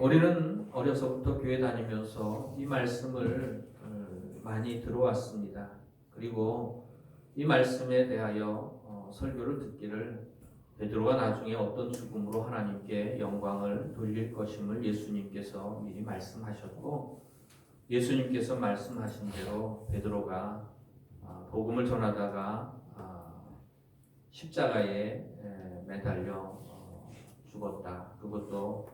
우리는 어려서부터 교회 다니면서 이 말씀을 많이 들어왔습니다. 그리고 이 말씀에 대하여 설교를 듣기를 베드로가 나중에 어떤 죽음으로 하나님께 영광을 돌릴 것임을 예수님께서 미리 말씀하셨고, 예수님께서 말씀하신 대로 베드로가 복음을 전하다가 십자가에 매달려 죽었다. 그것도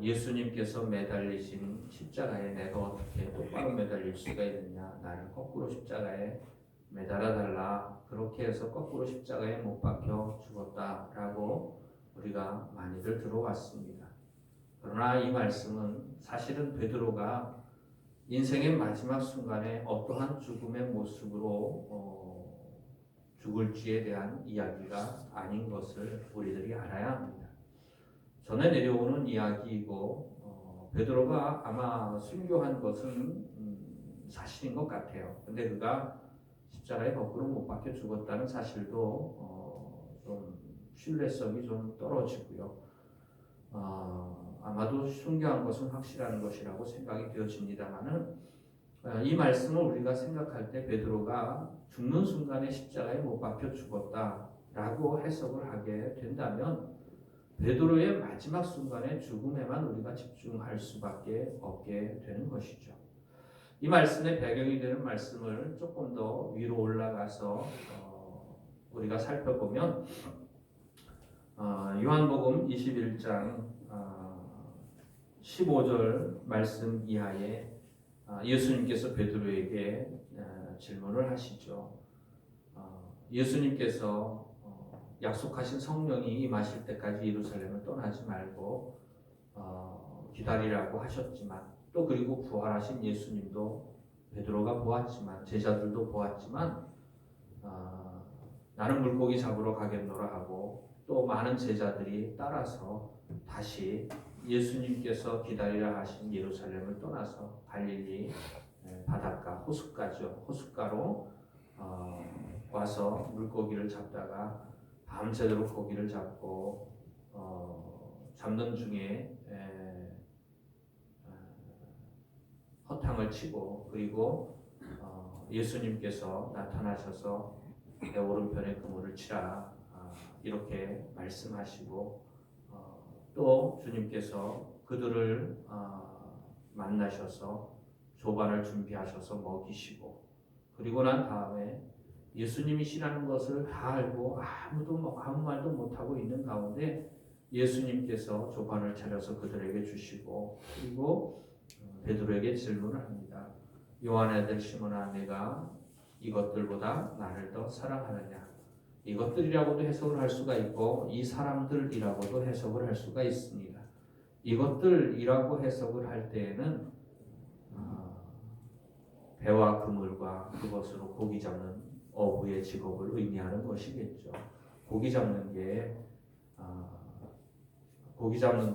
예수님께서 매달리신 십자가에 내가 어떻게 똑바로 매달릴 수가 있느냐, 나를 거꾸로 십자가에 매달아달라, 그렇게 해서 거꾸로 십자가에 못 박혀 죽었다라고 우리가 많이들 들어왔습니다. 그러나 이 말씀은 사실은 베드로가 인생의 마지막 순간에 어떠한 죽음의 모습으로 죽을지에 대한 이야기가 아닌 것을 우리들이 알아야 합니다. 전에 내려오는 이야기이고 베드로가 아마 순교한 것은 사실인 것 같아요. 근데 그가 십자가에 거꾸로 못 박혀 죽었다는 사실도 좀 신뢰성이 좀 떨어지고요. 아마도 순교한 것은 확실한 것이라고 생각이 되어집니다만은 이 말씀을 우리가 생각할 때 베드로가 죽는 순간에 십자가에 못 박혀 죽었다라고 해석을 하게 된다면 베드로의 마지막 순간의 죽음에만 우리가 집중할 수밖에 없게 되는 것이죠. 이 말씀의 배경이 되는 말씀을 조금 더 위로 올라가서 우리가 살펴보면 요한복음 21장 15절 말씀 이하에 예수님께서 베드로에게 질문을 하시죠. 예수님께서 약속하신 성령이 임하실 때까지 예루살렘을 떠나지 말고 기다리라고 하셨지만, 또 그리고 부활하신 예수님도 베드로가 보았지만, 제자들도 보았지만 나는 물고기 잡으러 가겠노라 하고 또 많은 제자들이 따라서 다시 예수님께서 기다리라 하신 예루살렘을 떠나서 갈릴리 바닷가 호숫가로 와서 물고기를 잡다가 밤새도록 고기를 잡고 잡는 중에 허탕을 치고, 그리고 예수님께서 나타나셔서 내 오른편에 그물을 치라, 이렇게 말씀하시고 또 주님께서 그들을 만나셔서 조반을 준비하셔서 먹이시고, 그리고 난 다음에 예수님이시라는 것을 다 알고 아무 말도 못하고 있는 가운데 예수님께서 조반을 차려서 그들에게 주시고, 그리고 베드로에게 질문을 합니다. 요한의 아들 시몬아, 내가 이것들보다 나를 더 사랑하느냐? 이것들이라고도 해석을 할 수가 있고 이 사람들이라고도 해석을 할 수가 있습니다. 이것들이라고 해석을 할 때에는 배와 그물과 그것으로 고기 잡는 어부의 직업을 의미하는 것이겠죠. 고기 잡는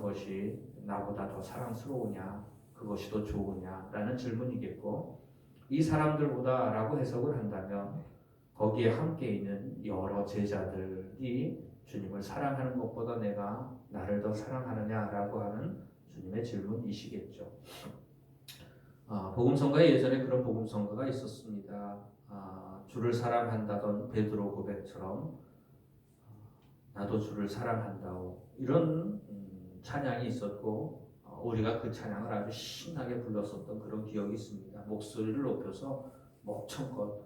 것이 나보다 더 사랑스러우냐, 그것이 더 좋으냐라는 질문이겠고, 이 사람들보다라고 해석을 한다면 거기에 함께 있는 여러 제자들이 주님을 사랑하는 것보다 내가 나를 더 사랑하느냐라고 하는 주님의 질문이시겠죠. 복음성가에 예전에 그런 복음성가가 있었습니다. 주를 사랑한다던 베드로 고백처럼 나도 주를 사랑한다오, 이런 찬양이 있었고 우리가 그 찬양을 아주 신나게 불렀었던 그런 기억이 있습니다. 목소리를 높여서 목청껏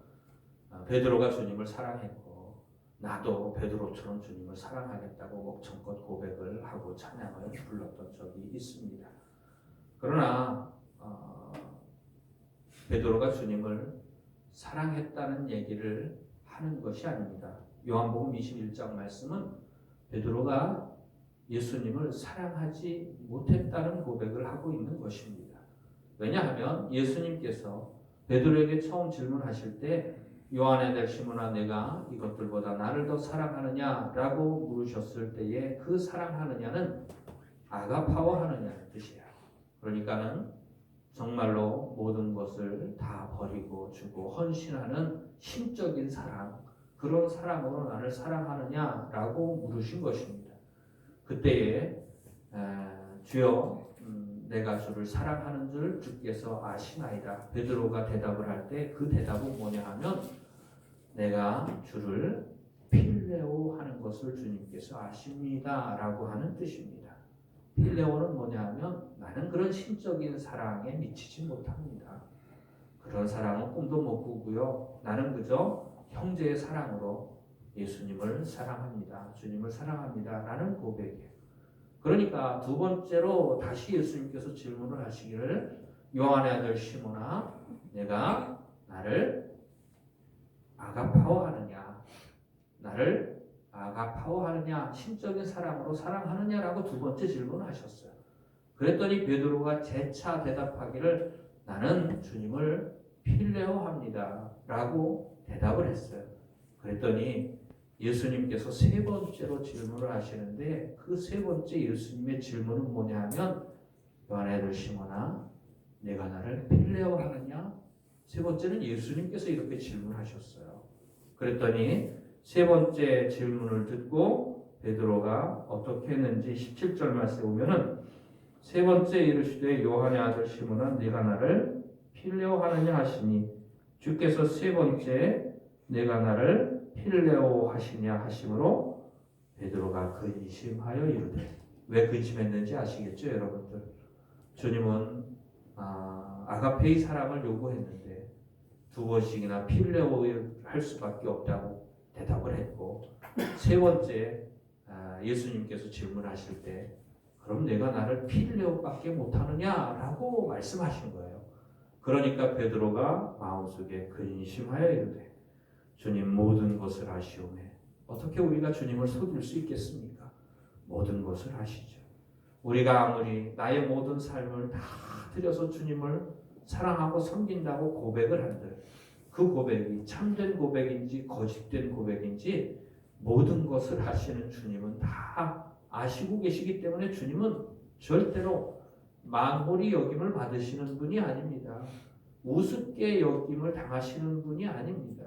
베드로가 주님을 사랑했고 나도 베드로처럼 주님을 사랑하겠다고 목청껏 고백을 하고 찬양을 불렀던 적이 있습니다. 그러나 베드로가 주님을 사랑했다는 얘기를 하는 것이 아닙니다. 요한복음 21장 말씀은 베드로가 예수님을 사랑하지 못했다는 고백을 하고 있는 것입니다. 왜냐하면 예수님께서 베드로에게 처음 질문하실 때 요한의 아들 시몬아, 내가 이것들보다 나를 더 사랑하느냐라고 물으셨을 때에 그 사랑하느냐는 아가파워하느냐는 뜻이야. 그러니까는 정말로 모든 것을 다 버리고 주고 헌신하는 심적인 사랑, 그런 사랑으로 나를 사랑하느냐라고 물으신 것입니다. 그때에 주여 내가 주를 사랑하는 줄 주께서 아시나이다. 베드로가 대답을 할 때 그 대답은 뭐냐 하면 내가 주를 필레오 하는 것을 주님께서 아십니다 라고 하는 뜻입니다. 필레오는 뭐냐 하면 나는 그런 신적인 사랑에 미치지 못합니다. 그런 사랑은 꿈도 못 꾸고요. 나는 그저 형제의 사랑으로 예수님을 사랑합니다. 주님을 사랑합니다 라는 고백이에요. 그러니까 두 번째로 다시 예수님께서 질문을 하시기를 요한의 아들 시몬아 내가 나를 아가파오하느냐 나를 아가파오하느냐 신적인 사랑으로 사랑하느냐라고 두 번째 질문을 하셨어요. 그랬더니 베드로가 재차 대답하기를 나는 주님을 필레오합니다 라고 대답을 했어요. 그랬더니 예수님께서 세 번째로 질문을 하시는데 그 세 번째 예수님의 질문은 뭐냐 하면 요한의 아들 시몬아 내가 나를 필레오하느냐? 세 번째는 예수님께서 이렇게 질문하셨어요. 그랬더니 세 번째 질문을 듣고 베드로가 어떻게 했는지 17절 말씀에 보면은 세 번째 이르시되 요한의 아들 시몬아 네가 나를 필레오하느냐 하시니 주께서 세 번째 내가 나를 필레오 하시냐 하심으로 베드로가 근심하여 이르되 왜 근심했는지 아시겠죠 여러분들? 주님은 아가페의 사랑을 요구했는데 두 번씩이나 필레오 할 수밖에 없다고 대답을 했고 세 번째 예수님께서 질문하실 때 그럼 내가 나를 필레오밖에 못하느냐라고 말씀하신 거예요. 그러니까 베드로가 마음속에 근심하여 이르되 주님 모든 것을 아시오매 어떻게 우리가 주님을 속일 수 있겠습니까? 모든 것을 아시죠. 우리가 아무리 나의 모든 삶을 다 들여서 주님을 사랑하고 섬긴다고 고백을 한들 그 고백이 참된 고백인지 거짓된 고백인지 모든 것을 하시는 주님은 다 아시고 계시기 때문에 주님은 절대로 만홀히 여김을 받으시는 분이 아닙니다. 우습게 여김을 당하시는 분이 아닙니다.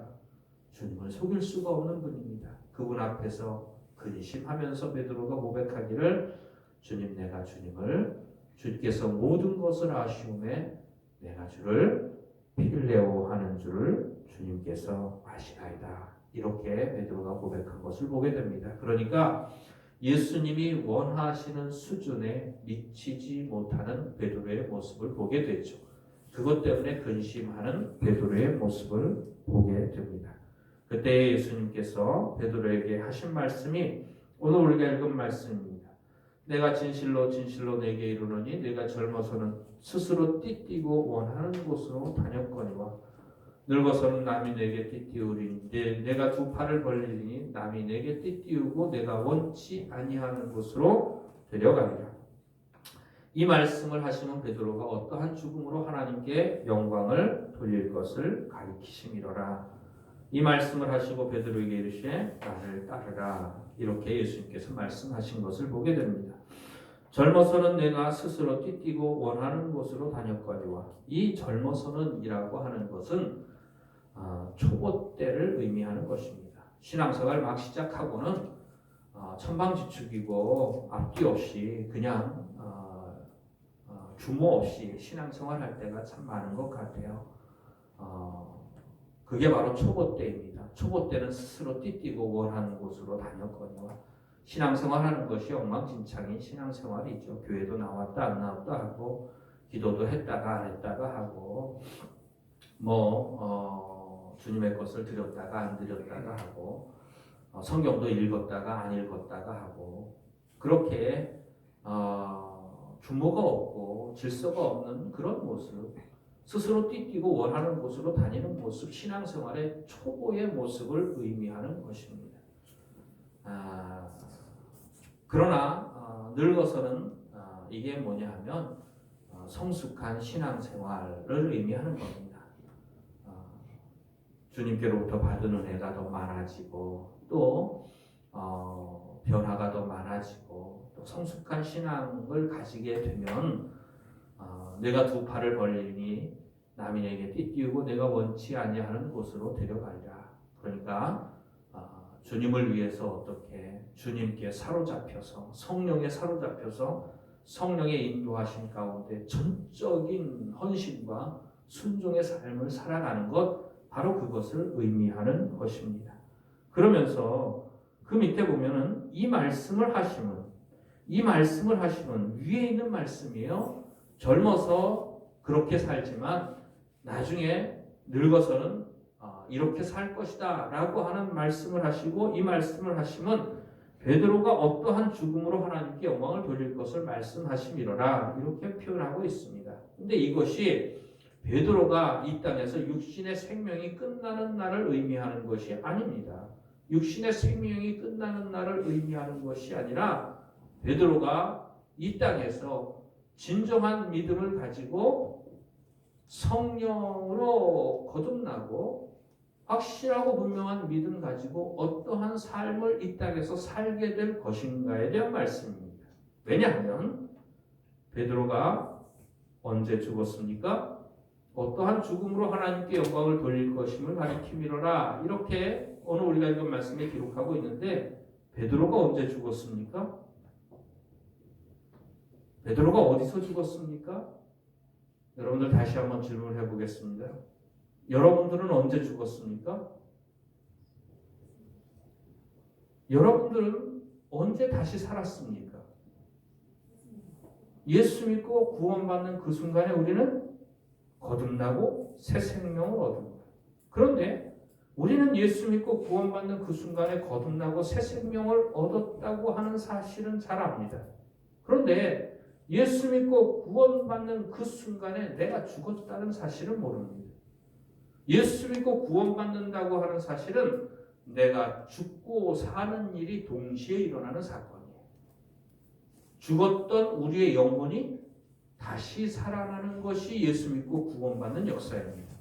주님을 속일 수가 없는 분입니다. 그분 앞에서 근심하면서 베드로가 고백하기를 주님 내가 주님을 주께서 모든 것을 아시오매 내가 주를 필레오 하는 줄을 주님께서 아시나이다. 이렇게 베드로가 고백한 것을 보게 됩니다. 그러니까 예수님이 원하시는 수준에 미치지 못하는 베드로의 모습을 보게 되죠. 그것 때문에 근심하는 베드로의 모습을 보게 됩니다. 그때 예수님께서 베드로에게 하신 말씀이 오늘 우리가 읽은 말씀입니다. 내가 진실로 진실로 내게 이르노니 내가 젊어서는 스스로 띠띠고 원하는 곳으로 다녔거니와 늙어서는 남이 내게 띠띠우리니 내가 두 팔을 벌리니 남이 내게 띠띠우고 내가 원치 아니하는 곳으로 데려가리라. 이 말씀을 하시는 베드로가 어떠한 죽음으로 하나님께 영광을 돌릴 것을 가리키심이로라. 이 말씀을 하시고 베드로에게 이르시되 나를 따르라. 이렇게 예수님께서 말씀하신 것을 보게 됩니다. 젊어서는 내가 스스로 띠띠고 원하는 곳으로 다녔거니와 이 젊어서는 이라고 하는 것은 초보 때를 의미하는 것입니다. 신앙생활 막 시작하고는 천방지축이고 앞뒤 없이 그냥 규모 없이 신앙생활 할 때가 참 많은 것 같아요. 그게 바로 초보 때입니다. 초보 때는 스스로 띠띠고 원하는 곳으로 다녔거니와 신앙생활 하는 것이 엉망진창인 신앙생활이죠. 교회도 나왔다 안 나왔다 하고 기도도 했다가 안 했다가 하고 주님의 것을 드렸다가 안 드렸다가 하고 성경도 읽었다가 안 읽었다가 하고 그렇게 규모가 없고 질서가 없는 그런 모습 스스로 띠띠고 원하는 곳으로 다니는 모습 신앙생활의 초보의 모습을 의미하는 것입니다. 그러나 늙어서는 이게 뭐냐 하면 성숙한 신앙생활을 의미하는 겁니다. 주님께로부터 받은 은혜가 더 많아지고 또 변화가 더 많아지고 또 성숙한 신앙을 가지게 되면 내가 두 팔을 벌리니 남이 내게 띠띠우고 내가 원치 아니하는 곳으로 데려가리라. 그러니까 주님을 위해서 어떻게 주님께 사로잡혀서 성령에 사로잡혀서 성령의 인도하심 가운데 전적인 헌신과 순종의 삶을 살아가는 것, 바로 그것을 의미하는 것입니다. 그러면서 그 밑에 보면은 이 말씀을 하시면 위에 있는 말씀이에요. 젊어서 그렇게 살지만 나중에 늙어서는 이렇게 살 것이다 라고 하는 말씀을 하시고, 이 말씀을 하시면 베드로가 어떠한 죽음으로 하나님께 영광을 돌릴 것을 말씀하심이로라, 이렇게 표현하고 있습니다. 근데 이것이 베드로가 이 땅에서 육신의 생명이 끝나는 날을 의미하는 것이 아닙니다. 육신의 생명이 끝나는 날을 의미하는 것이 아니라, 베드로가 이 땅에서 진정한 믿음을 가지고 성령으로 거듭나고 확실하고 분명한 믿음 가지고 어떠한 삶을 이 땅에서 살게 될 것인가에 대한 말씀입니다. 왜냐하면 베드로가 언제 죽었습니까? 어떠한 죽음으로 하나님께 영광을 돌릴 것임을 가리킴이로라, 이렇게 오늘 우리가 읽은 말씀에 기록하고 있는데, 베드로가 언제 죽었습니까? 베드로가 어디서 죽었습니까? 여러분들 다시 한번 질문을 해보겠습니다. 여러분들은 언제 죽었습니까? 여러분들은 언제 다시 살았습니까? 예수 믿고 구원받는 그 순간에 우리는 거듭나고 새 생명을 얻은 거예요. 그런데 우리는 예수 믿고 구원받는 그 순간에 거듭나고 새 생명을 얻었다고 하는 사실은 잘 압니다. 그런데 예수 믿고 구원받는 그 순간에 내가 죽었다는 사실은 모릅니다. 예수 믿고 구원받는다고 하는 사실은 내가 죽고 사는 일이 동시에 일어나는 사건이에요. 죽었던 우리의 영혼이 다시 살아나는 것이 예수 믿고 구원받는 역사입니다.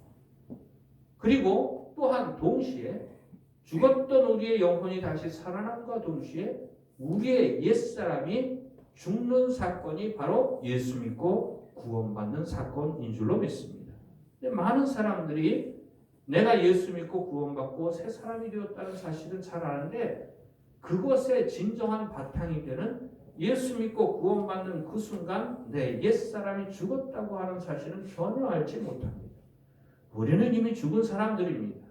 그리고 또한 동시에 죽었던 우리의 영혼이 다시 살아남과 동시에 우리의 옛사람이 죽는 사건이 바로 예수 믿고 구원받는 사건인 줄로 믿습니다. 근데 많은 사람들이 내가 예수 믿고 구원받고 새 사람이 되었다는 사실은 잘 아는데, 그것의 진정한 바탕이 되는 예수 믿고 구원받는 그 순간 내 옛사람이 죽었다고 하는 사실은 전혀 알지 못합니다. 우리는 이미 죽은 사람들입니다.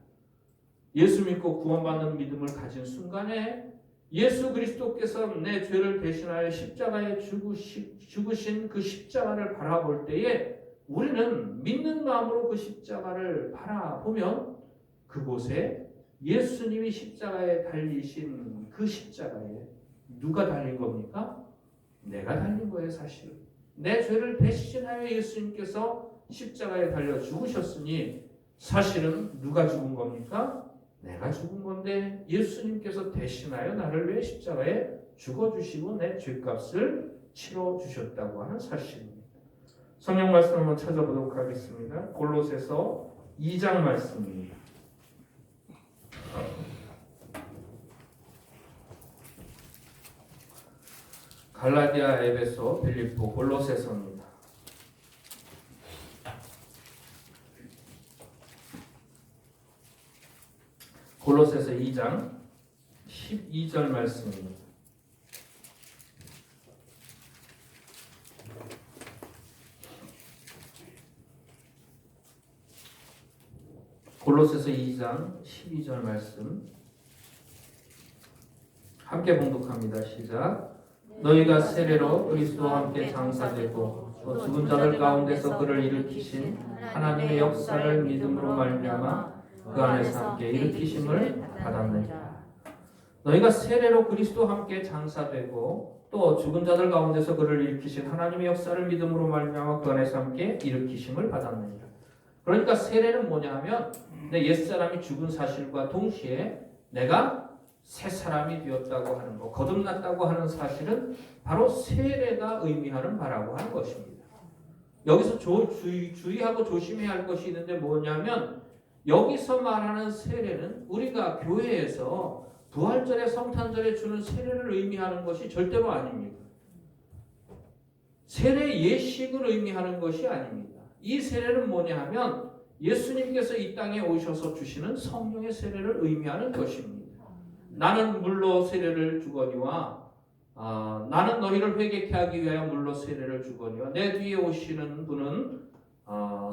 예수 믿고 구원받는 믿음을 가진 순간에 예수 그리스도께서 내 죄를 대신하여 십자가에 죽으신 그 십자가를 바라볼 때에 우리는 믿는 마음으로 그 십자가를 바라보면 그곳에 예수님이 십자가에 달리신 그 십자가에 누가 달린 겁니까? 내가 달린 거예요. 사실 내 죄를 대신하여 예수님께서 십자가에 달려 죽으셨으니 사실은 누가 죽은 겁니까? 내가 죽은 건데 예수님께서 대신하여 나를 위해 십자가에 죽어주시고 내 죄값을 치러주셨다고 하는 사실입니다. 성경 말씀 한번 찾아보도록 하겠습니다. 골로새서 2장 말씀입니다. 갈라디아, 에베소, 빌립보, 골로새서입니다. 골로새서 2장 12절 말씀입니다. 골로새서 2장 12절 말씀 함께 봉독합니다. 시작. 너희가 세례로 그리스도와 함께 장사되고 또 죽은 자들 가운데서 그를 일으키신 하나님의 역사를 믿음으로 말미암아 그 안에서 함께 일으키심을 받았느니라. 너희가 세례로 그리스도와 함께 장사되고 또 죽은 자들 가운데서 그를 일으키신 하나님의 역사를 믿음으로 말미암아 그 안에서 함께 일으키심을 받았느니라. 그러니까 세례는 뭐냐 하면 내 옛사람이 죽은 사실과 동시에 내가 새 사람이 되었다고 하는 것, 거듭났다고 하는 사실은 바로 세례가 의미하는 바라고 하는 것입니다. 여기서 주의하고 조심해야 할 것이 있는데 뭐냐면 여기서 말하는 세례는 우리가 교회에서 부활절에 성탄절에 주는 세례를 의미하는 것이 절대로 아닙니다. 세례 예식을 의미하는 것이 아닙니다. 이 세례는 뭐냐 하면 예수님께서 이 땅에 오셔서 주시는 성령의 세례를 의미하는 것입니다. 나는 물로 세례를 주거니와 나는 너희를 회개케 하기 위하여 물로 세례를 주거니와 내 뒤에 오시는 분은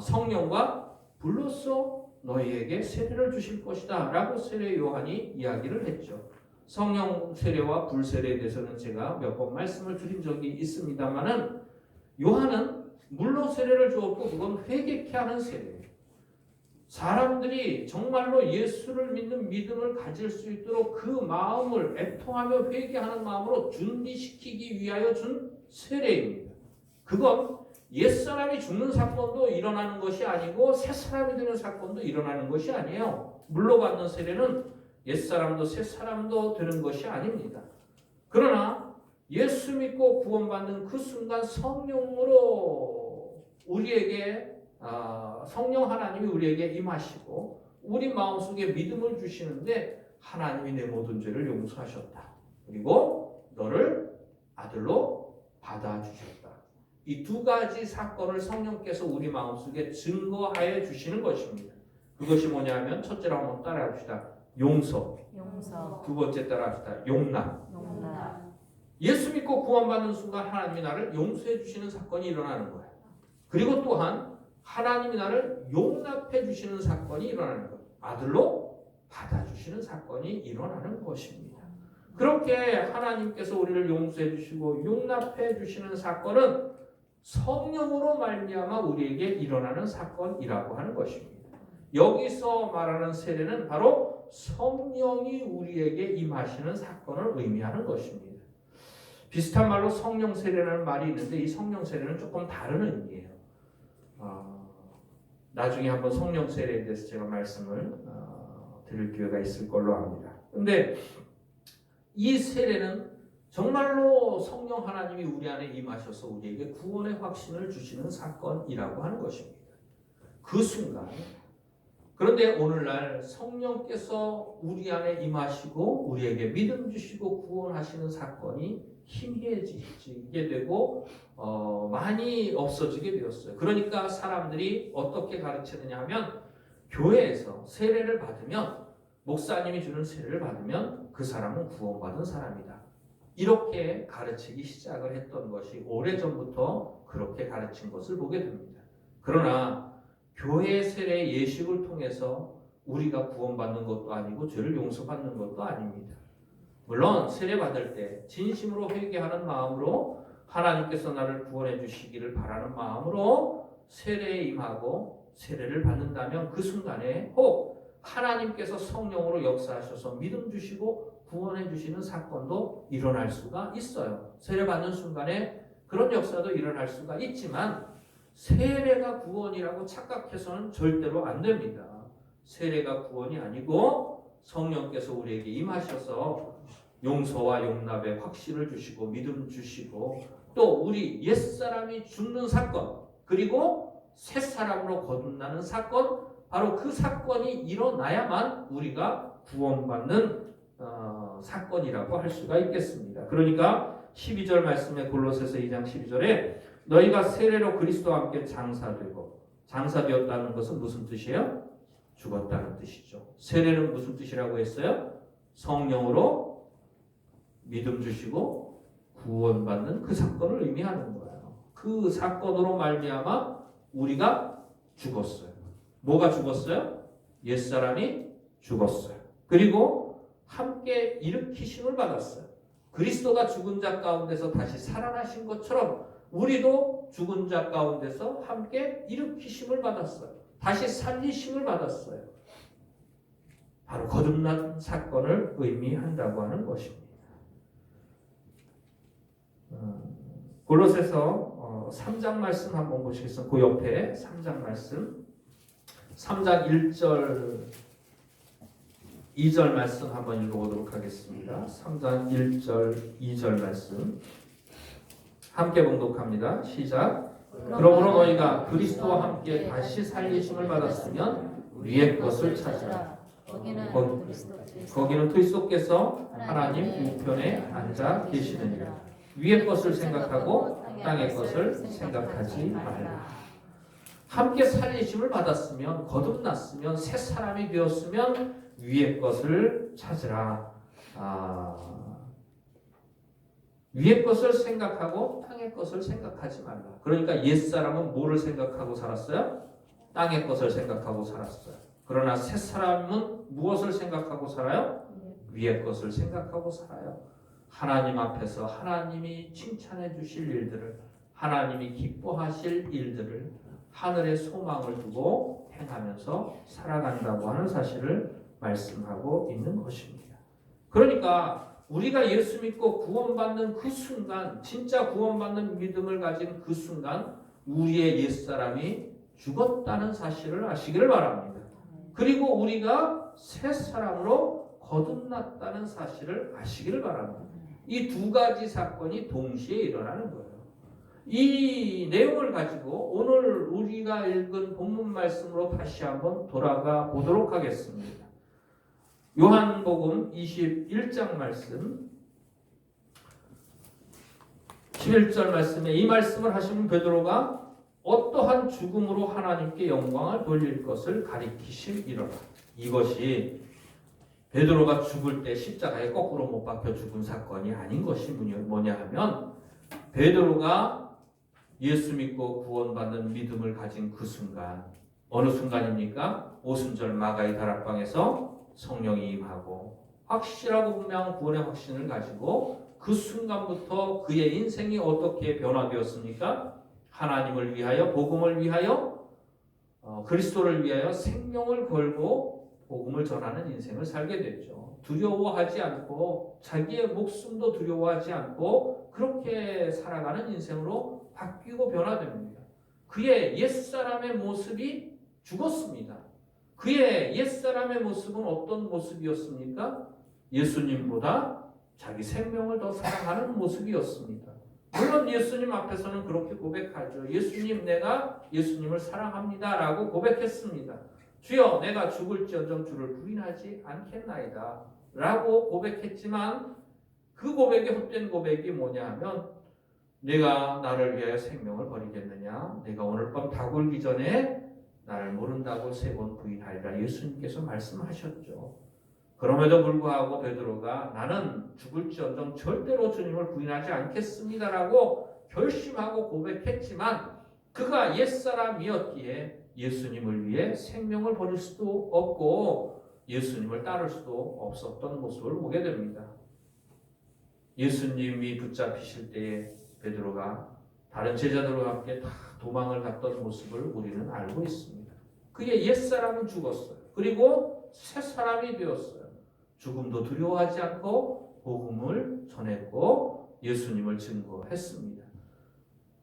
성령과 불로써 너희에게 세례를 주실 것이다 라고 세례 요한이 이야기를 했죠. 성령 세례와 불 세례에 대해서는 제가 몇 번 말씀을 드린 적이 있습니다만은 요한은 물로 세례를 주었고 그건 회개케 하는 세례예요. 사람들이 정말로 예수를 믿는 믿음을 가질 수 있도록 그 마음을 애통하며 회개하는 마음으로 준비시키기 위하여 준 세례입니다. 그건 옛사람이 죽는 사건도 일어나는 것이 아니고 새사람이 되는 사건도 일어나는 것이 아니에요. 물로 받는 세례는 옛사람도 새사람도 되는 것이 아닙니다. 그러나 예수 믿고 구원받는 그 순간 성령으로 우리에게 성령 하나님이 우리에게 임하시고 우리 마음속에 믿음을 주시는데 하나님이 내 모든 죄를 용서하셨다. 그리고 너를 아들로 받아주셨다. 이 두 가지 사건을 성령께서 우리 마음속에 증거하여 주시는 것입니다. 그것이 뭐냐면 첫째로 한번 따라합시다. 용서. 두 번째 따라합시다. 용납. 예수 믿고 구원받는 순간 하나님이 나를 용서해 주시는 사건이 일어나는 거예요. 그리고 또한 하나님이 나를 용납해 주시는 사건이 일어나는 거예요. 아들로 받아주시는 사건이 일어나는 것입니다. 그렇게 하나님께서 우리를 용서해 주시고 용납해 주시는 사건은 성령으로 말미암아 우리에게 일어나는 사건이라고 하는 것입니다. 여기서 말하는 세례는 바로 성령이 우리에게 임하시는 사건을 의미하는 것입니다. 비슷한 말로 성령 세례라는 말이 있는데 이 성령 세례는 조금 다른 의미예요. 나중에 한번 성령 세례에 대해서 제가 말씀을 드릴 기회가 있을 걸로 압니다. 근데 이 세례는 정말로 성령 하나님이 우리 안에 임하셔서 우리에게 구원의 확신을 주시는 사건이라고 하는 것입니다. 그 순간 그런데 오늘날 성령께서 우리 안에 임하시고 우리에게 믿음 주시고 구원하시는 사건이 희미해지게 되고 많이 없어지게 되었어요. 그러니까 사람들이 어떻게 가르치느냐 하면 교회에서 세례를 받으면 목사님이 주는 세례를 받으면 그 사람은 구원받은 사람이다. 이렇게 가르치기 시작을 했던 것이 오래전부터 그렇게 가르친 것을 보게 됩니다. 그러나 교회 세례 예식을 통해서 우리가 구원받는 것도 아니고 죄를 용서받는 것도 아닙니다. 물론 세례 받을 때 진심으로 회개하는 마음으로 하나님께서 나를 구원해 주시기를 바라는 마음으로 세례에 임하고 세례를 받는다면 그 순간에 혹 하나님께서 성령으로 역사하셔서 믿음 주시고 구원해 주시는 사건도 일어날 수가 있어요. 세례 받는 순간에 그런 역사도 일어날 수가 있지만 세례가 구원이라고 착각해서는 절대로 안 됩니다. 세례가 구원이 아니고 성령께서 우리에게 임하셔서 용서와 용납의 확신을 주시고 믿음 주시고 또 우리 옛사람이 죽는 사건 그리고 새사람으로 거듭나는 사건 바로 그 사건이 일어나야만 우리가 구원받는 사건이라고 할 수가 있겠습니다. 그러니까 12절 말씀에 골로새서 2장 12절에 너희가 세례로 그리스도와 함께 장사되고 장사되었다는 것은 무슨 뜻이에요? 죽었다는 뜻이죠. 세례는 무슨 뜻이라고 했어요? 성령으로 믿음 주시고 구원받는 그 사건을 의미하는 거예요. 그 사건으로 말미암아 우리가 죽었어요. 뭐가 죽었어요? 옛사람이 죽었어요. 그리고 함께 일으키심을 받았어요. 그리스도가 죽은 자 가운데서 다시 살아나신 것처럼 우리도 죽은 자 가운데서 함께 일으키심을 받았어요. 다시 살리심을 받았어요. 바로 거듭난 사건을 의미한다고 하는 것입니다. 골로새서 3장 말씀 한번 보시겠습니다. 그 옆에 3장 말씀 3장 1절 2절 말씀 한번 읽어보도록 하겠습니다. 3장 1절 2절 말씀 함께 봉독합니다. 시작. 그러므로 너희가 그리스도와 함께 다시 살리심을 받았으면 위의 것을 찾으라. 거기는 그리스도께서 하나님 우편에 앉아 계시느니라. 위의 것을 생각하고 땅의 것을 생각하지 말라. 함께 살리심을 받았으면 거듭났으면 새 사람이 되었으면 위의 것을 찾으라. 위의 것을 생각하고 땅의 것을 생각하지 말라. 그러니까 옛사람은 뭐를 생각하고 살았어요? 땅의 것을 생각하고 살았어요. 그러나 새사람은 무엇을 생각하고 살아요? 위의 것을 생각하고 살아요. 하나님 앞에서 하나님이 칭찬해 주실 일들을, 하나님이 기뻐하실 일들을 하늘의 소망을 두고 행하면서 살아간다고 하는 사실을 말씀하고 있는 것입니다. 그러니까 우리가 예수 믿고 구원받는 그 순간, 진짜 구원받는 믿음을 가진 그 순간 우리의 옛사람이 죽었다는 사실을 아시기를 바랍니다. 그리고 우리가 새 사람으로 거듭났다는 사실을 아시기를 바랍니다. 이 두 가지 사건이 동시에 일어나는 거예요. 이 내용을 가지고 오늘 우리가 읽은 본문 말씀으로 다시 한번 돌아가 보도록 하겠습니다. 요한복음 21장 말씀 11절 말씀에 이 말씀을 하시는 베드로가 어떠한 죽음으로 하나님께 영광을 돌릴 것을 가리키시리라. 이것이 베드로가 죽을 때 십자가에 거꾸로 못 박혀 죽은 사건이 아닌 것이 뭐냐 하면 베드로가 예수 믿고 구원받는 믿음을 가진 그 순간, 어느 순간입니까? 오순절 마가의 다락방에서 성령이 임하고 확실하고 분명한 구원의 확신을 가지고 그 순간부터 그의 인생이 어떻게 변화되었습니까? 하나님을 위하여, 복음을 위하여, 그리스도를 위하여 생명을 걸고 복음을 전하는 인생을 살게 됐죠. 두려워하지 않고 자기의 목숨도 두려워하지 않고 그렇게 살아가는 인생으로 바뀌고 변화됩니다. 그의 옛사람의 모습이 죽었습니다. 그의 옛사람의 모습은 어떤 모습이었습니까? 예수님보다 자기 생명을 더 사랑하는 모습이었습니다. 물론 예수님 앞에서는 그렇게 고백하죠. 예수님, 내가 예수님을 사랑합니다 라고 고백했습니다. 주여, 내가 죽을지언정 주를 부인하지 않겠나이다 라고 고백했지만 그 고백이 헛된 고백이 뭐냐 하면 내가 나를 위하여 생명을 버리겠느냐? 내가 오늘 밤 다굴기 전에 나를 모른다고 3번 부인하리라 예수님께서 말씀하셨죠. 그럼에도 불구하고 베드로가 나는 죽을지언정 절대로 주님을 부인하지 않겠습니다라고 결심하고 고백했지만 그가 옛사람이었기에 예수님을 위해 생명을 버릴 수도 없고 예수님을 따를 수도 없었던 모습을 보게 됩니다. 예수님이 붙잡히실 때에 베드로가 다른 제자들과 함께 다 도망을 갔던 모습을 우리는 알고 있습니다. 그의 옛사람은 죽었어요. 그리고 새 사람이 되었어요. 죽음도 두려워하지 않고 복음을 전했고 예수님을 증거했습니다.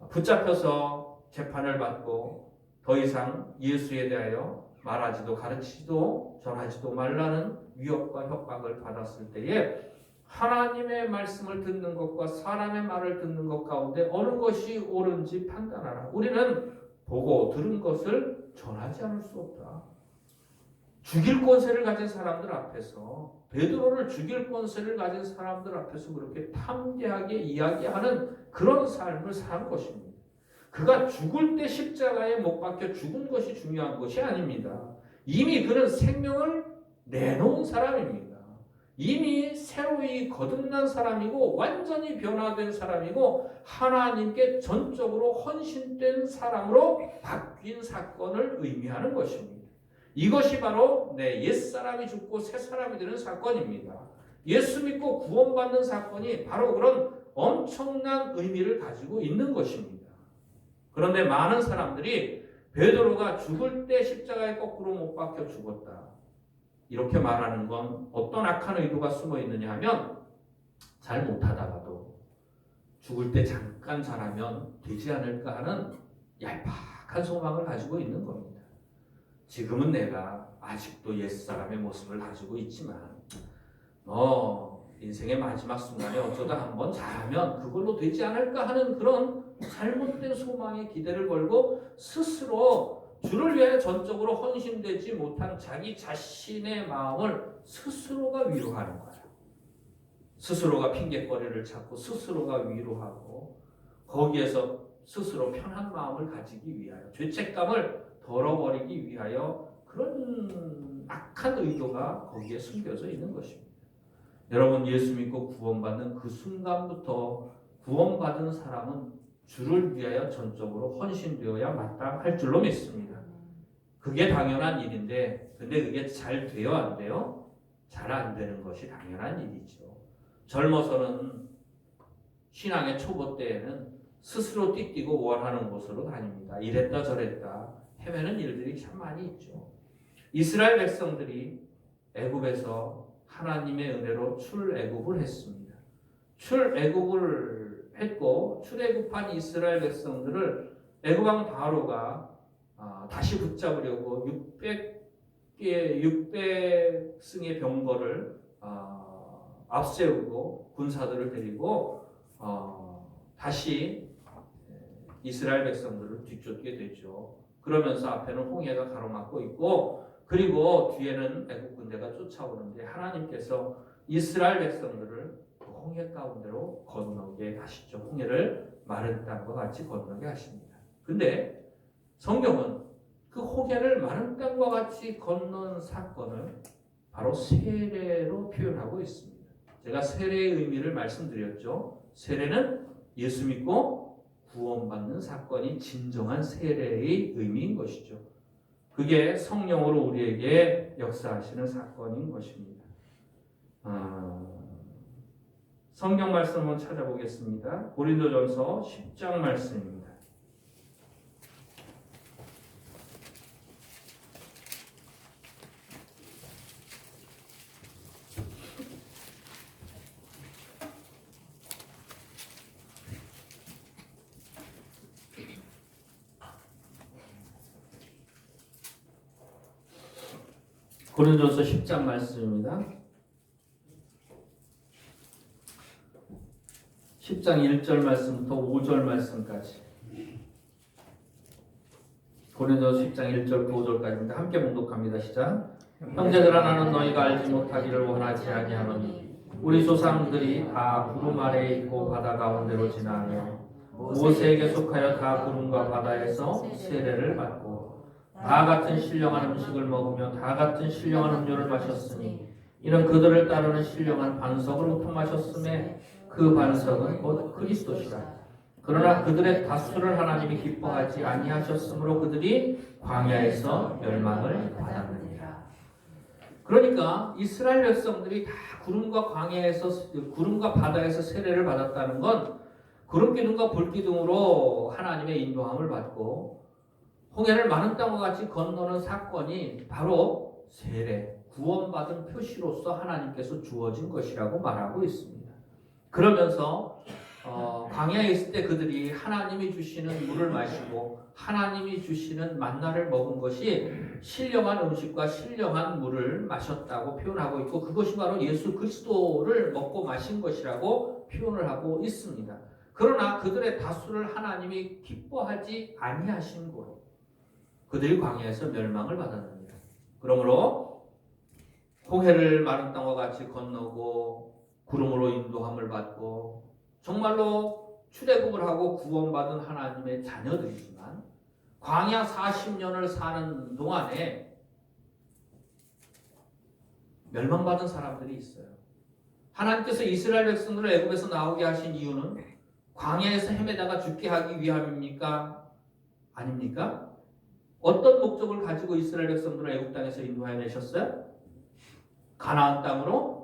붙잡혀서 재판을 받고 더 이상 예수에 대하여 말하지도 가르치지도 전하지도 말라는 위협과 협박을 받았을 때에 하나님의 말씀을 듣는 것과 사람의 말을 듣는 것 가운데 어느 것이 옳은지 판단하라. 우리는 보고 들은 것을 전하지 않을 수 없다. 죽일 권세를 가진 사람들 앞에서, 베드로를 죽일 권세를 가진 사람들 앞에서 그렇게 탐대하게 이야기하는 그런 삶을 산 것입니다. 그가 죽을 때 십자가에 못 박혀 죽은 것이 중요한 것이 아닙니다. 이미 그는 생명을 내놓은 사람입니다. 이미 새로이 거듭난 사람이고 완전히 변화된 사람이고 하나님께 전적으로 헌신된 사람으로 바뀐 사건을 의미하는 것입니다. 이것이 바로 내 옛사람이 죽고 새사람이 되는 사건입니다. 예수 믿고 구원받는 사건이 바로 그런 엄청난 의미를 가지고 있는 것입니다. 그런데 많은 사람들이 베드로가 죽을 때 십자가에 거꾸로 못 박혀 죽었다, 이렇게 말하는 건 어떤 악한 의도가 숨어 있느냐 하면 잘 못하다가도 죽을 때 잠깐 잘하면 되지 않을까 하는 얄팍한 소망을 가지고 있는 겁니다. 지금은 내가 아직도 옛사람의 모습을 가지고 있지만 인생의 마지막 순간에 어쩌다 한번 잘하면 그걸로 되지 않을까 하는 그런 잘못된 소망에 기대를 걸고 스스로 주를 위해 전적으로 헌신되지 못한 자기 자신의 마음을 스스로가 위로하는 거예요. 스스로가 핑계거리를 찾고 스스로가 위로하고 거기에서 스스로 편한 마음을 가지기 위하여 죄책감을 덜어버리기 위하여 그런 악한 의도가 거기에 숨겨져 있는 것입니다. 여러분, 예수 믿고 구원받는 그 순간부터 구원받은 사람은 주를 위하여 전적으로 헌신되어야 마땅할 줄로 믿습니다. 그게 당연한 일인데, 근데 그게 잘 돼요, 안 돼요? 잘 안 되는 것이 당연한 일이죠. 젊어서는 신앙의 초보 때에는 스스로 띠뛰고 원하는 곳으로 다닙니다. 이랬다 저랬다 헤매는 일들이 참 많이 있죠. 이스라엘 백성들이 애굽에서 하나님의 은혜로 출애굽을 했습니다. 출애굽을 했고 출애굽한 이스라엘 백성들을 애굽 왕 바로가 다시 붙잡으려고 600승의 병거를 앞세우고 군사들을 데리고 다시 이스라엘 백성들을 뒤쫓게 되죠. 그러면서 앞에는 홍해가 가로막고 있고 그리고 뒤에는 애국 군대가 쫓아오는데 하나님께서 이스라엘 백성들을 홍해 가운데로 건너게 하시죠. 홍해를 마른 땅과 같이 건너게 하십니다. 근데 성경은 그 홍해를 마른 땅과 같이 건넌 사건을 바로 세례로 표현하고 있습니다. 제가 세례의 의미를 말씀드렸죠. 세례는 예수 믿고 구원받는 사건이 진정한 세례의 의미인 것이죠. 그게 성령으로 우리에게 역사하시는 사건인 것입니다. 성경 말씀을 찾아보겠습니다. 고린도전서 10장 말씀입니다. 고린도전서 10장 말씀입니다. 10장 1절 말씀부터 5절 말씀까지. 고린도전서 10장 1절부터 5절까지입니다. 함께 봉독합니다. 시작. 형제들아 나는 너희가 알지 못하기를 원하지 아니하노니 우리 조상들이 다 구름 아래에 있고 바다 가운데로 지나며 모세에게 속하여 다 구름과 바다에서 세례를 받고 다 같은 신령한 음식을 먹으며 다 같은 신령한 음료를 마셨으니 이는 그들을 따르는 신령한 반석으로부터 마셨음에 그 반석은 곧 그리스도시라. 그러나 그들의 다수를 하나님이 기뻐하지 아니하셨으므로 그들이 광야에서 멸망을 받았느니라. 그러니까 이스라엘 백성들이 다 구름과 바다에서 세례를 받았다는 건 구름 기둥과 불 기둥으로 하나님의 인도함을 받고 홍해를 마른 땅과 같이 건너는 사건이 바로 세례, 구원받은 표시로서 하나님께서 주어진 것이라고 말하고 있습니다. 그러면서 광야에 있을 때 그들이 하나님이 주시는 물을 마시고 하나님이 주시는 만나를 먹은 것이 신령한 음식과 신령한 물을 마셨다고 표현하고 있고 그것이 바로 예수 그리스도를 먹고 마신 것이라고 표현을 하고 있습니다. 그러나 그들의 다수를 하나님이 기뻐하지 아니하신 고로 그들이 광야에서 멸망을 받았느니라. 그러므로 홍해를 마른 땅과 같이 건너고 구름으로 인도함을 받고 정말로 출애굽을 하고 구원받은 하나님의 자녀들이지만 광야 40년을 사는 동안에 멸망받은 사람들이 있어요. 하나님께서 이스라엘 백성들을 애굽에서 나오게 하신 이유는 광야에서 헤매다가 죽게 하기 위함입니까? 아닙니까? 어떤 목적을 가지고 이스라엘 백성들을 애굽 땅에서 인도하여 내셨어요? 가나안 땅으로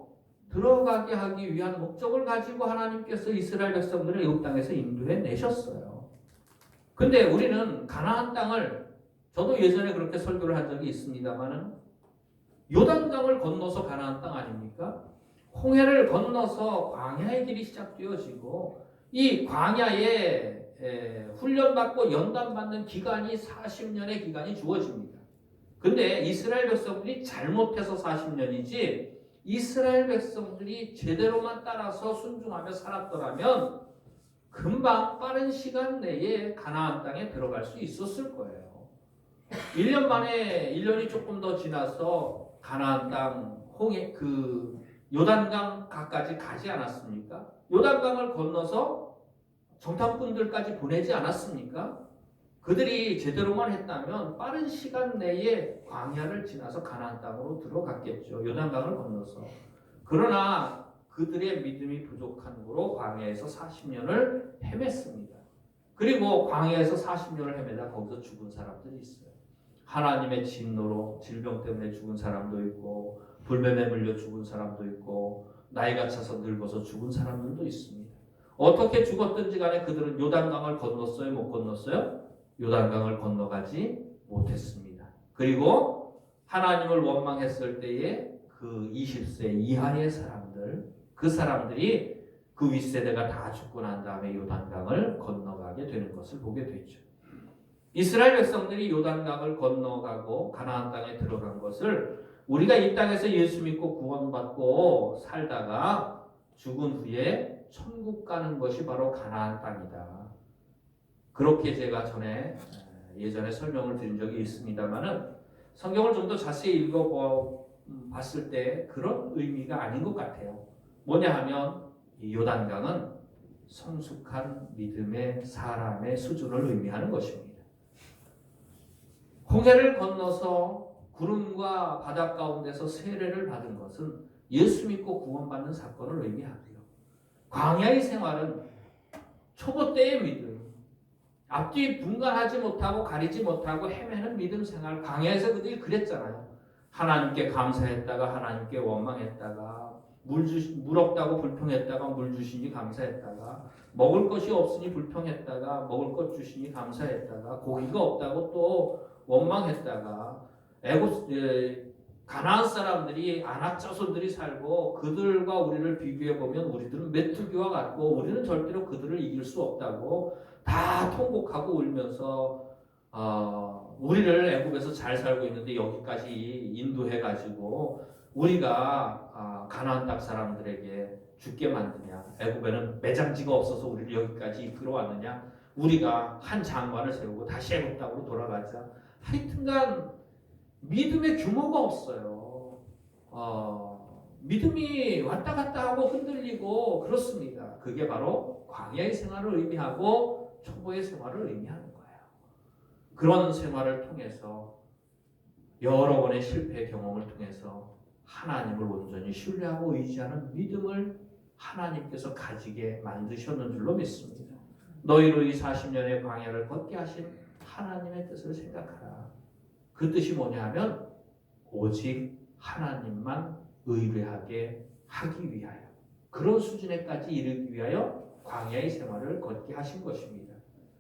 들어가게 하기 위한 목적을 가지고 하나님께서 이스라엘 백성들을 애굽 땅에서 인도해 내셨어요. 근데 우리는 가나안 땅을 저도 예전에 그렇게 설교를 한 적이 있습니다만은 요단강을 건너서 가나안 땅 아닙니까? 홍해를 건너서 광야의 길이 시작되어지고 이 광야에 훈련받고 연단받는 기간이 40년의 기간이 주어집니다. 근데 이스라엘 백성들이 잘못해서 40년이지 이스라엘 백성들이 제대로만 따라서 순종하며 살았더라면 금방 빠른 시간 내에 가나안 땅에 들어갈 수 있었을 거예요. 1년 만에 1년이 조금 더 지나서 가나안 땅 홍해 요단강 가까지 가지 않았습니까? 요단강을 건너서 정탐꾼들까지 보내지 않았습니까? 그들이 제대로만 했다면 빠른 시간 내에 광야를 지나서 가나안 땅으로 들어갔겠죠. 요단강을 건너서. 그러나 그들의 믿음이 부족한 거로 광야에서 40년을 헤맸습니다. 그리고 광야에서 40년을 헤매다 거기서 죽은 사람들이 있어요. 하나님의 진노로 질병 때문에 죽은 사람도 있고 불뱀에 물려 죽은 사람도 있고 나이가 차서 늙어서 죽은 사람들도 있습니다. 어떻게 죽었든지 간에 그들은 요단강을 건넜어요? 못 건넜어요? 요단강을 건너가지 못했습니다. 그리고 하나님을 원망했을 때에 그 20세 이하의 사람들, 그 사람들이 그 윗세대가 다 죽고 난 다음에 요단강을 건너가게 되는 것을 보게 되죠. 이스라엘 백성들이 요단강을 건너가고 가나안 땅에 들어간 것을 우리가 이 땅에서 예수 믿고 구원받고 살다가 죽은 후에 천국 가는 것이 바로 가나안 땅이다. 그렇게 제가 예전에 설명을 드린 적이 있습니다만은 성경을 좀 더 자세히 읽어봤을 때 그런 의미가 아닌 것 같아요. 뭐냐 하면 이 요단강은 성숙한 믿음의 사람의 수준을 의미하는 것입니다. 홍해를 건너서 구름과 바다 가운데서 세례를 받은 것은 예수 믿고 구원받는 사건을 의미하고요. 광야의 생활은 초보 때의 믿음, 앞뒤 분간하지 못하고 가리지 못하고 헤매는 믿음 생활, 광야에서 그들이 그랬잖아요. 하나님께 감사했다가 하나님께 원망했다가 물 없다고 불평했다가 물 주시니 감사했다가 먹을 것이 없으니 불평했다가 먹을 것 주시니 감사했다가 고기가 없다고 또 원망했다가 가나안 사람들이 아낙 자손들이 살고 그들과 우리를 비교해 보면 우리들은 메뚜기와 같고 우리는 절대로 그들을 이길 수 없다고 다 통곡하고 울면서 우리를 애굽에서 잘 살고 있는데 여기까지 인도해 가지고 우리가 가나안 땅 사람들에게 죽게 만드냐, 애굽에는 매장지가 없어서 우리를 여기까지 이끌어왔느냐, 우리가 한 장관을 세우고 다시 애굽 땅으로 돌아가자. 하여튼간 믿음의 규모가 없어요. 믿음이 왔다 갔다 하고 흔들리고 그렇습니다. 그게 바로 광야의 생활을 의미하고 초보의 생활을 의미하는 거예요. 그런 생활을 통해서 여러 번의 실패 경험을 통해서 하나님을 온전히 신뢰하고 의지하는 믿음을 하나님께서 가지게 만드셨는 줄로 믿습니다. 너희로 이 40년의 광야를 걷게 하신 하나님의 뜻을 생각하라. 그 뜻이 뭐냐 하면 오직 하나님만 의뢰하게 하기 위하여, 그런 수준에까지 이르기 위하여 광야의 생활을 걷게 하신 것입니다.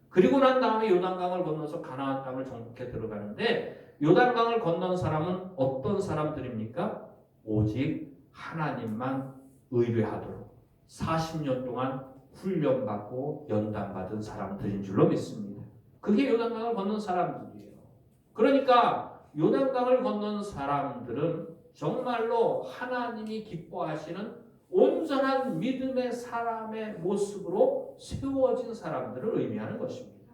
그리고 난 다음에 요단강을 건너서 가나안 땅을 정복해 들어가는데 요단강을 건넌 사람은 어떤 사람들입니까? 오직 하나님만 의뢰하도록 40년 동안 훈련받고 연단받은 사람들인 줄로 믿습니다. 그게 요단강을 건넌 사람들이에요. 그러니까 요단강을 건넌 사람들은 정말로 하나님이 기뻐하시는 온전한 믿음의 사람의 모습으로 세워진 사람들을 의미하는 것입니다.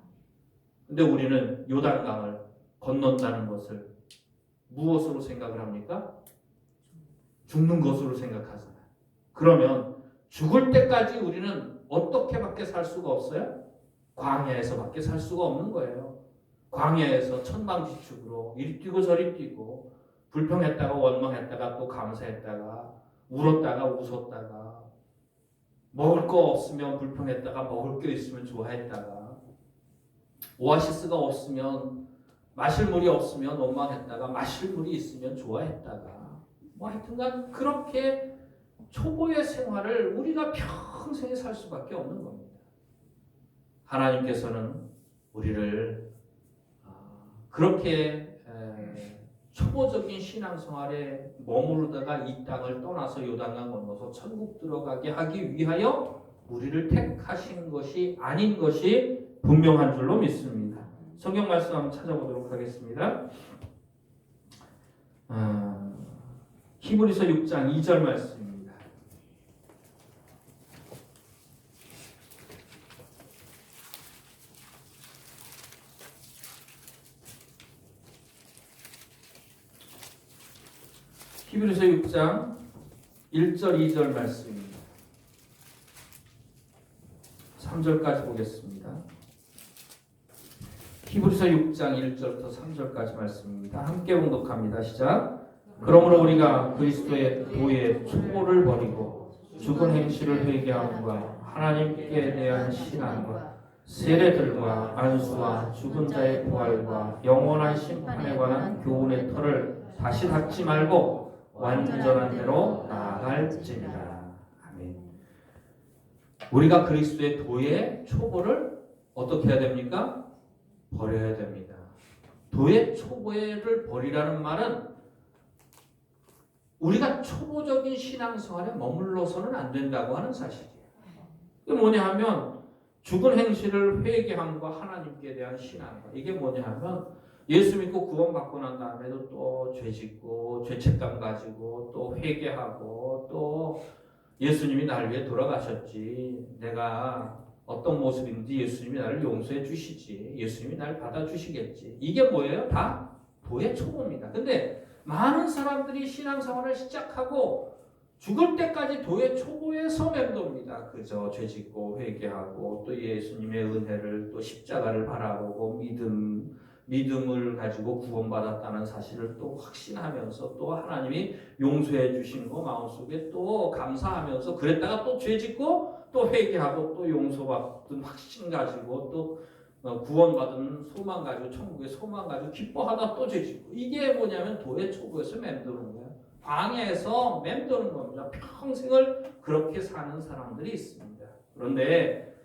근데 우리는 요단강을 건넌다는 것을 무엇으로 생각을 합니까? 죽는 것으로 생각하잖아요. 그러면 죽을 때까지 우리는 어떻게밖에 살 수가 없어요? 광야에서밖에 살 수가 없는 거예요. 광야에서 천방지축으로 이리 뛰고 저리 뛰고 불평했다가 원망했다가 또 감사했다가 울었다가 웃었다가 먹을 거 없으면 불평했다가 먹을 게 있으면 좋아했다가 오아시스가 없으면 마실 물이 없으면 원망했다가 마실 물이 있으면 좋아했다가 하여튼간 그렇게 초보의 생활을 우리가 평생 살 수밖에 없는 겁니다. 하나님께서는 우리를 그렇게 초보적인 신앙생활에 머무르다가 이 땅을 떠나서 요단강 건너서 천국 들어가게 하기 위하여 우리를 택하신 것이 아닌 것이 분명한 줄로 믿습니다. 성경 말씀 한번 찾아보도록 하겠습니다. 히브리서 6장 2절 말씀입니다. 히브리서 6장 1절 2절 말씀입니다. 3절까지 보겠습니다. 히브리서 6장 1절부터 3절까지 말씀입니다. 함께 봉독합니다. 시작. 그러므로 우리가 그리스도의 도의 초보를 버리고 죽은 행실을 회개함과 하나님께 대한 신앙과 세례들과 안수와 죽은 자의 부활과 영원한 심판에 관한 교훈의 터를 다시 닫지 말고 완전한 대로 나아갈지니라. 아멘. 우리가 그리스도의 도의 초보를 어떻게 해야 됩니까? 버려야 됩니다. 도의 초보를 버리라는 말은 우리가 초보적인 신앙생활에 머물러서는 안 된다고 하는 사실이에요. 그게 뭐냐 하면 죽은 행실을 회개함과 하나님께 대한 신앙과 이게 뭐냐 하면 예수 믿고 구원받고 난 다음에도 또 죄짓고 죄책감 가지고 또 회개하고 또 예수님이 나를 위해 돌아가셨지. 내가 어떤 모습인지 예수님이 나를 용서해 주시지. 예수님이 나를 받아주시겠지. 이게 뭐예요? 다 도의 초보입니다. 근데 많은 사람들이 신앙생활을 시작하고 죽을 때까지 도의 초보에서 맴돕니다. 그저 죄짓고 회개하고 또 예수님의 은혜를 또 십자가를 바라보고 믿음을 가지고 구원받았다는 사실을 또 확신하면서 또 하나님이 용서해 주신 거 마음속에 또 감사하면서 그랬다가 또 죄짓고 또 회개하고 또 용서받은 확신 가지고 또 구원받은 소망 가지고 천국의 소망 가지고 기뻐하다 또 죄짓고 이게 뭐냐면 도의 초보에서 맴도는 거예요. 광야에서 맴도는 겁니다. 평생을 그렇게 사는 사람들이 있습니다. 그런데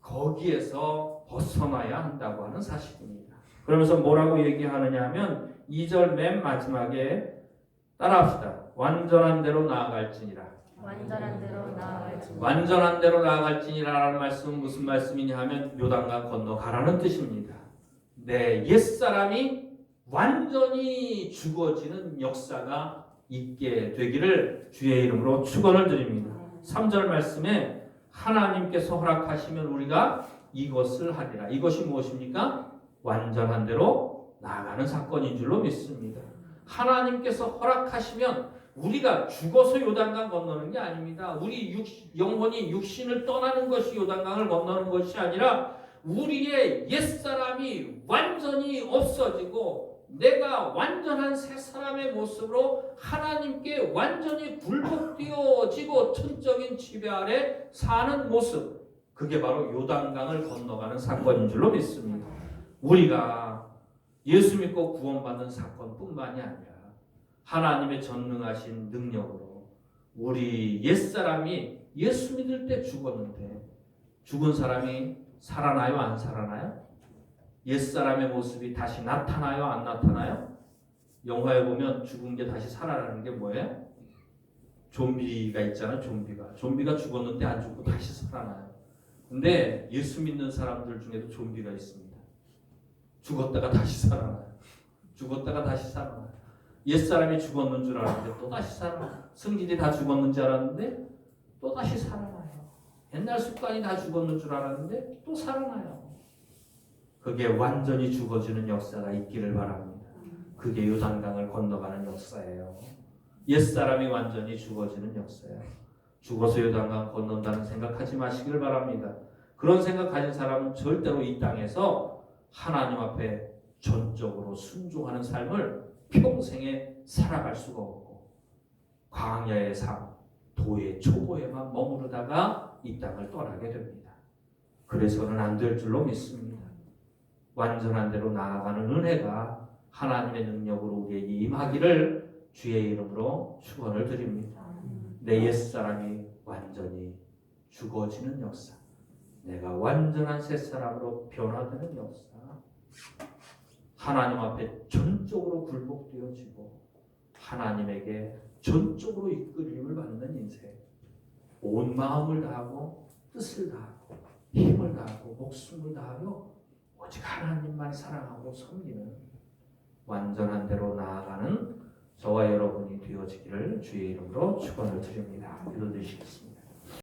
거기에서 벗어나야 한다고 하는 사실입니다. 그러면서 뭐라고 얘기하느냐 하면 2절 맨 마지막에 따라합시다. 완전한 대로 나아갈지니라. 완전한 대로 나아갈지니라. 완전한 대로 나아갈지니라라는 말씀은 무슨 말씀이냐 하면 요단강 건너가라는 뜻입니다. 내 옛사람이 완전히 죽어지는 역사가 있게 되기를 주의 이름으로 축원을 드립니다. 3절 말씀에 하나님께서 허락하시면 우리가 이것을 하리라. 이것이 무엇입니까? 완전한 대로 나아가는 사건인 줄로 믿습니다. 하나님께서 허락하시면 우리가 죽어서 요단강 건너는 게 아닙니다. 우리 영혼이 육신을 떠나는 것이 요단강을 건너는 것이 아니라 우리의 옛사람이 완전히 없어지고 내가 완전한 새 사람의 모습으로 하나님께 완전히 굴복되어지고 천적인 지배 아래 사는 모습, 그게 바로 요단강을 건너가는 사건인 줄로 믿습니다. 우리가 예수 믿고 구원받는 사건뿐만이 아니라 하나님의 전능하신 능력으로 우리 옛사람이 예수 믿을 때 죽었는데 죽은 사람이 살아나요? 안 살아나요? 옛사람의 모습이 다시 나타나요? 안 나타나요? 영화에 보면 죽은 게 다시 살아나는 게 뭐예요? 좀비가 있잖아요. 좀비가 죽었는데 안 죽고 다시 살아나요. 근데 예수 믿는 사람들 중에도 좀비가 있습니다. 죽었다가 다시 살아나요. 죽었다가 다시 살아나요. 옛사람이 죽었는 줄 알았는데 또 다시 살아나요. 승질이 다 죽었는 줄 알았는데 또 다시 살아나요. 옛날 습관이 다 죽었는 줄 알았는데 또 살아나요. 그게 완전히 죽어지는 역사가 있기를 바랍니다. 그게 요단강을 건너가는 역사예요. 옛사람이 완전히 죽어지는 역사예요. 죽어서 요단강 건넌다는 생각하지 마시길 바랍니다. 그런 생각 가진 사람은 절대로 이 땅에서 하나님 앞에 전적으로 순종하는 삶을 평생에 살아갈 수가 없고 광야의 삶, 도의 초보에만 머무르다가 이 땅을 떠나게 됩니다. 그래서는 안 될 줄로 믿습니다. 완전한 대로 나아가는 은혜가 하나님의 능력으로 우리에게 임하기를 주의 이름으로 축원을 드립니다. 내 옛사람이 완전히 죽어지는 역사, 내가 완전한 새사람으로 변화되는 역사, 하나님 앞에 전적으로 굴복되어지고 하나님에게 전적으로 이끌림을 받는 인생, 온 마음을 다하고 뜻을 다하고 힘을 다하고 목숨을 다하며 오직 하나님만 사랑하고 섬기는 완전한 대로 나아가는 저와 여러분이 되어지기를 주의 이름으로 축원을 드립니다. 기도드리시겠습니다.